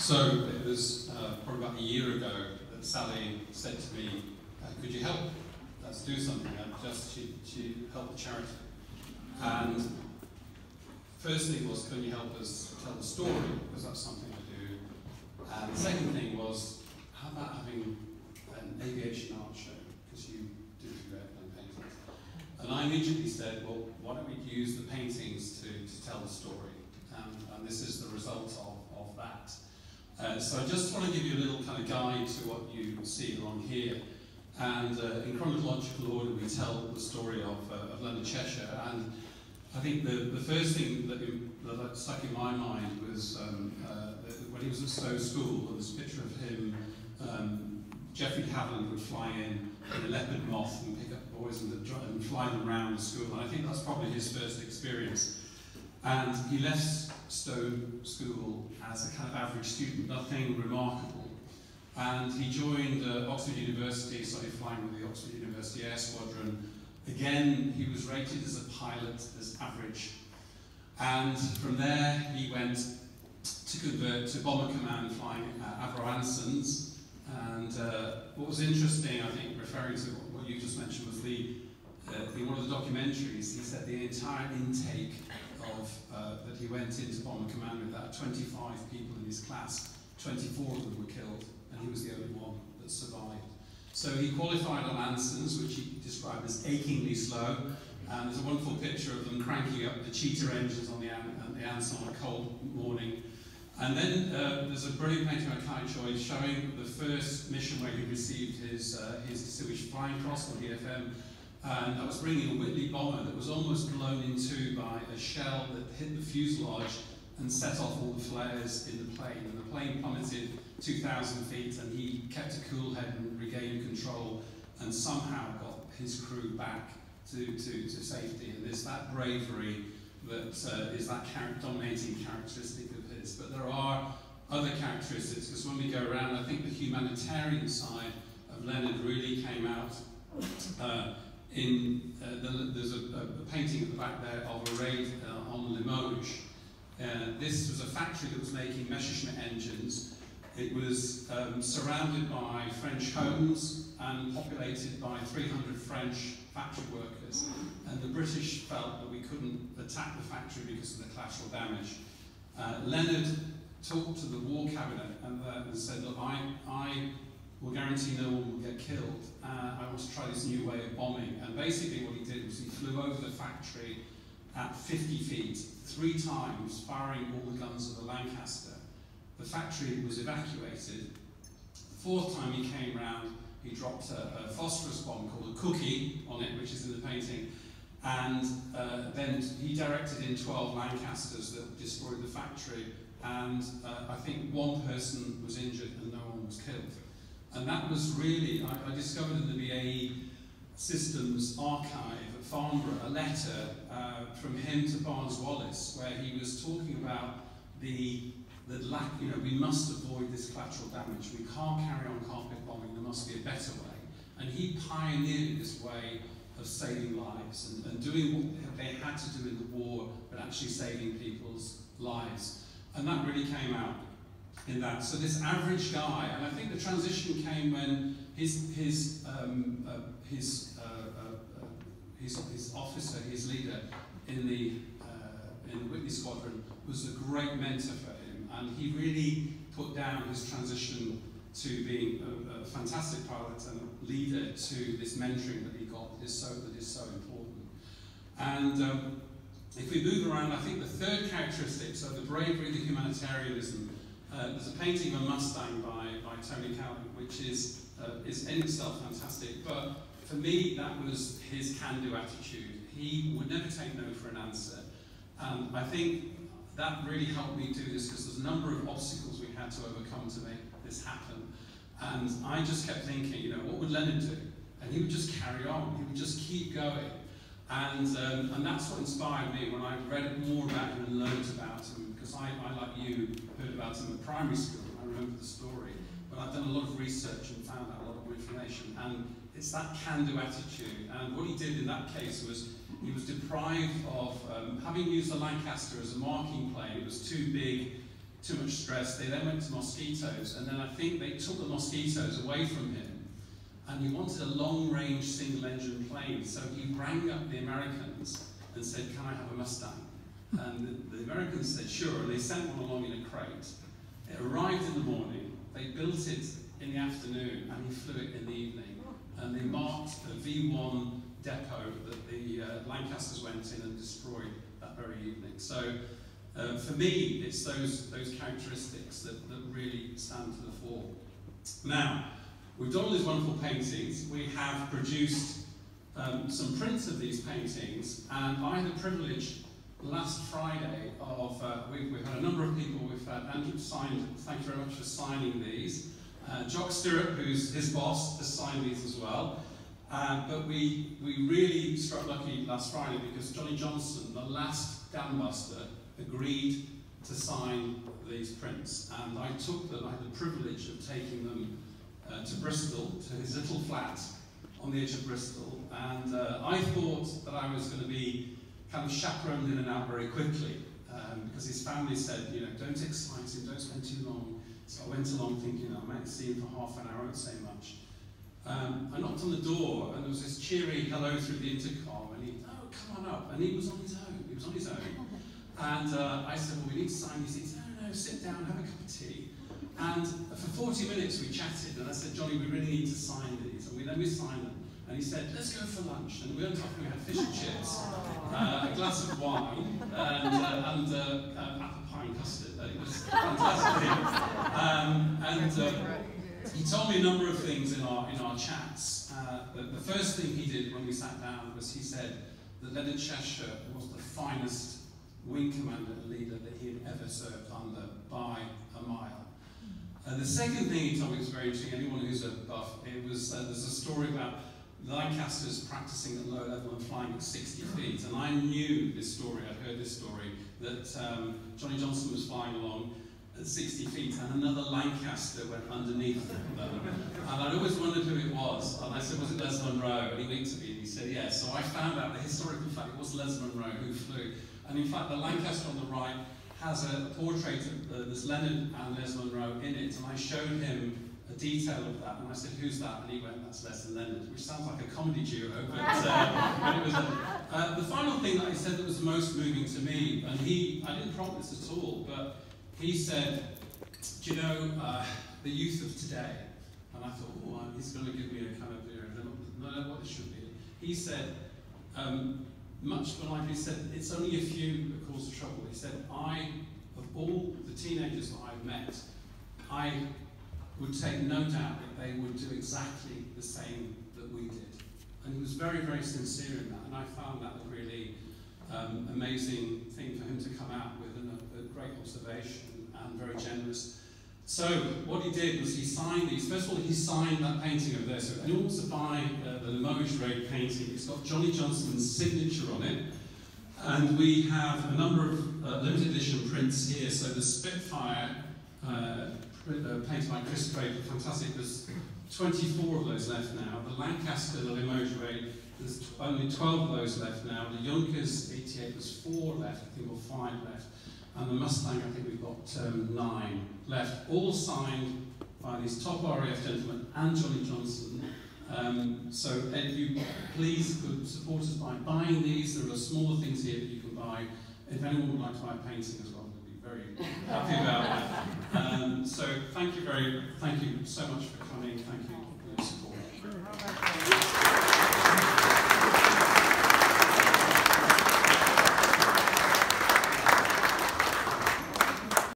So it was probably about a year ago that Sally said to me, could you help us do something? She helped the charity. And first thing was, can you help us tell the story? Because that's something I do. And the second thing was, how about having an aviation art show? Because you do airplane paintings. And I immediately said, well, why don't we use the paintings to tell the story? And this is the result of that. So I just want to give you a little kind of guide to what you see along here. And in chronological order, we tell the story of Leonard, Cheshire. And I think the first thing that stuck in my mind was when he was at Stowe School, there was a picture of him. Geoffrey Haviland would fly in a leopard moth and pick up boys and fly them around the school. And I think that's probably his first experience. And he left Stowe School as a kind of average student, nothing remarkable. And he joined Oxford University, started flying with the Oxford University Air Squadron. Again, he was rated as a pilot, as average. And from there, he went to convert to Bomber Command, flying Avro Ansons. And what was interesting, I think, referring to what you just mentioned, was in one of the documentaries, he said the entire intake that he went into Bomber Command with, that 25 people in his class, 24 of them were killed, and he was the only one that survived. So he qualified on Ansons, which he described as achingly slow, and there's a wonderful picture of them cranking up the cheater engines on the Anson on a cold morning. And then there's a brilliant painting by Kai Choi showing the first mission where he received his Distinguished Flying Cross, or DFM, and that was bringing a Whitley bomber that was almost blown into by a shell that hit the fuselage and set off all the flares in the plane. And the plane plummeted 2,000 feet, and he kept a cool head and regained control and somehow got his crew back to safety. And there's that bravery that is that dominating characteristic of his. But there are other characteristics, because when we go around, I think the humanitarian side of Leonard really came out. There's a painting at the back there of a raid on Limoges. This was a factory that was making Messerschmitt engines. It was surrounded by French homes and populated by 300 French factory workers. And the British felt that we couldn't attack the factory because of the collateral damage. Leonard talked to the War Cabinet and said, look, I will guarantee no one will get killed. I want to try this new way of bombing. And basically what he did was he flew over the factory at 50 feet, 3 times, firing all the guns of the Lancaster. The factory was evacuated. The 4th time he came round, he dropped a phosphorus bomb called a cookie on it, which is in the painting. And then he directed in 12 Lancasters that destroyed the factory. And I think 1 person was injured and no one was killed. And that was really, I discovered in the BAE Systems archive at Farnborough a letter from him to Barnes Wallis, where he was talking about the lack, we must avoid this collateral damage. We can't carry on carpet bombing, there must be a better way. And he pioneered this way of saving lives and doing what they had to do in the war, but actually saving people's lives. And that really came out in that. So this average guy, and I think the transition came when his officer, his leader in the Whitley Squadron was a great mentor for him, and he really put down his transition to being a fantastic pilot and leader to this mentoring that he got that is so important. And if we move around, I think the third characteristic, so the bravery, the humanitarianism. There's a painting of a Mustang by Tony Calvin, which is in itself fantastic, but for me that was his can-do attitude. He would never take no for an answer, and I think that really helped me do this, because there's a number of obstacles we had to overcome to make this happen. And I just kept thinking, what would Leonard do? And he would just carry on, he would just keep going. And that's what inspired me when I read more about him and learned about him, because I, like you, heard about him at primary school, and I remember the story. But I've done a lot of research and found out a lot more information. And it's that can-do attitude. And what he did in that case was, he was deprived of, having used the Lancaster as a marking plane, it was too big too much stress. They then went to mosquitoes, and then I think they took the mosquitoes away from him, and he wanted a long-range single-engine plane, so he rang up the Americans and said, "Can I have a Mustang?" And the Americans said, "Sure," and they sent one along in a crate. It arrived in the morning, they built it in the afternoon, and he flew it in the evening. And they marked the V1 depot that the Lancasters went in and destroyed that very evening. So for me, it's those characteristics that really stand to the fore. Now, we've done all these wonderful paintings. We have produced some prints of these paintings, and I had the privilege last Friday of, we've had a number of people. We've had Andrew signed, thank you very much for signing these. Jock Stirrup, who's his boss, has signed these as well. But we really struck lucky last Friday because Johnny Johnson, the last dam buster, agreed to sign these prints. And I took them, I had the privilege of taking them to Bristol, to his little flat on the edge of Bristol. And I thought that I was going to be kind of chaperoned in and out very quickly because his family said, you know, don't excite him, don't spend too long. So I went along thinking, I might see him for half an hour, I won't say much. I knocked on the door, and there was this cheery hello through the intercom, and he, "Oh, come on up," and he was on his own, And I said, "Well, we need to sign these things." "No, sit down, have a cup of tea." And for 40 minutes we chatted, and I said, "Johnny, we really need to sign these," and then we signed them. And he said, "Let's go for lunch." And we went off and we had fish and chips, a glass of wine, and apple pie and custard. It was fantastic. He told me a number of things in our chats. The first thing he did when we sat down was he said that Leonard Cheshire was the finest wing commander and leader that he had ever served under by a mile. The second thing he told me was very interesting. Anyone who's a buff, it was there's a story about Lancasters practicing at low level and flying at 60 feet. And I knew this story, I'd heard this story, that Johnny Johnson was flying along at 60 feet and another Lancaster went underneath them. And I'd always wondered who it was. And I said, "Was it Les Munro?" And he winked at me and he said, "Yes." So I found out the historical fact it was Les Munro who flew. And in fact, the Lancaster on the right has a portrait of there's Leonard and Les Munro in it. And I showed him a detail of that, and I said, "Who's that?" And he went, "That's Les and Leonard," which sounds like a comedy duo, but it was the final thing that he said that was the most moving to me, and I didn't prompt this at all, but he said, "Do you know the youth of today?" And I thought, "Oh, he's going to give me a kind of, I don't know what it should be." He said, much of life, he said, "It's only a few that cause the trouble." He said, of all the teenagers that I've met, I would take no doubt that they would do exactly the same that we did." And he was very, very sincere in that, and I found that a really amazing thing for him to come out with, and a great observation, and very generous. So what he did was he signed these. First of all, he signed that painting over there. So if anyone wants to buy the Limoges Raid painting, it's got Johnny Johnston's signature on it. And we have a number of limited edition prints here. So the Spitfire, painted by Chris Craig, fantastic. There's 24 of those left now. The Lancaster, the Limoges Raid, there's only 12 of those left now. The Junkers 88, there's 4 left, I think, or 5 left. And the Mustang, I think we've got 9 left, all signed by these top RAF gentlemen and Johnny Johnson. So if you please could support us by buying these. There are smaller things here that you can buy. If anyone would like to buy a painting as well, we'd be very happy about that. So thank you so much for coming. Thank you for your support.